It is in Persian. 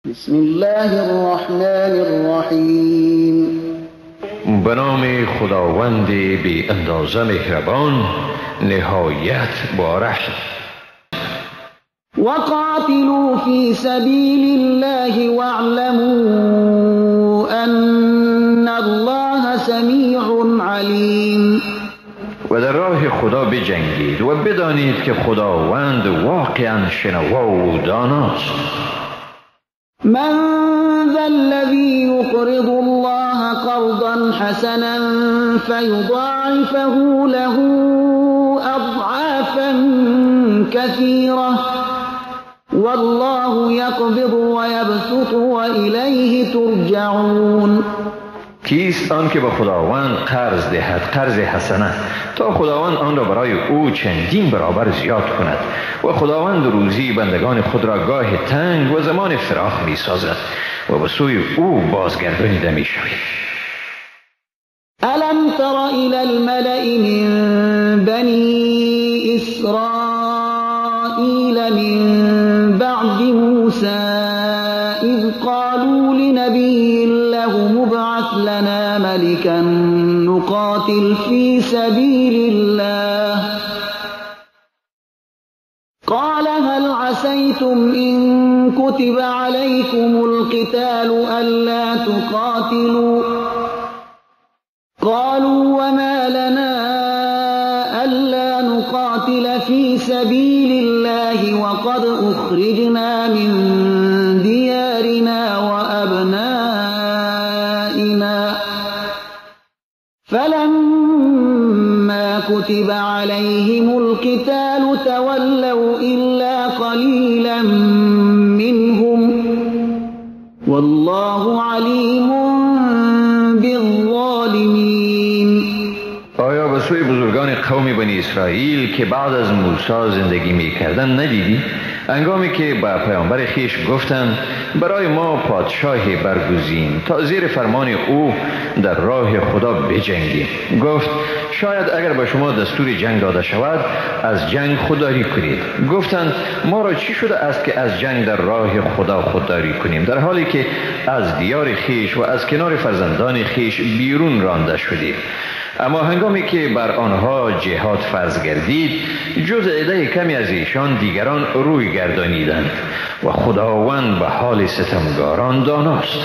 بسم الله الرحمن الرحیم. به نام خداوند بی اندازه مهربان نهایت بارش. وقاتلوا في سبيل الله واعلموا أن الله سميع عليم. و در راه خدا بجنگید و بدانید که خداوند واقعا شنوا و داناست. من ذا الذي يقرض الله قرضا حسنا فيضاعفه له أضعافا كثيرة والله يقبض ويبسط وإليه ترجعون. کیست آن که به خداوند قرض دهد قرض حسنه تا خداوند آن را برای او چندین برابر زیاد کند و خداوند روزی بندگان خود را گاه تنگ و زمان فراخ می سازد و به سوی او بازگردانیده می شود. ألم تر إلى الملأ من بني إسرائيل من بعد موسى إذ قالوا لنبي له مبعث لنا ملكا نقاتل في سبيل الله قال هل عسيتم إن كتب عليكم القتال ألا تقاتلوا قالوا وما لنا ألا نقاتل في سبيل الله وقد أخرجنا من ديارنا وأبنائنا فلما كتب عليهم القتال تولوا إلا قليلا منهم والله عليم بالظالمین. آیا به سوی بزرگان قوم بنی اسرائیل که بعد از موسی زندگی می کردن ندیدی؟ هنگامی که به پیامبر خیش گفتند برای ما پادشاهی برگزین تا زیر فرمان او در راه خدا بجنگیم. گفت شاید اگر به شما دستور جنگ داده شود از جنگ خودداری کنید. گفتند ما را چی شده است که از جنگ در راه خدا خودداری کنیم در حالی که از دیار خیش و از کنار فرزندان خیش بیرون رانده شدیم. اما هنگامی که بر آنها جهاد فرض گردید جز عده کمی از ایشان دیگران روی گردانیدند و خداوند به حال ستمگاران داناست.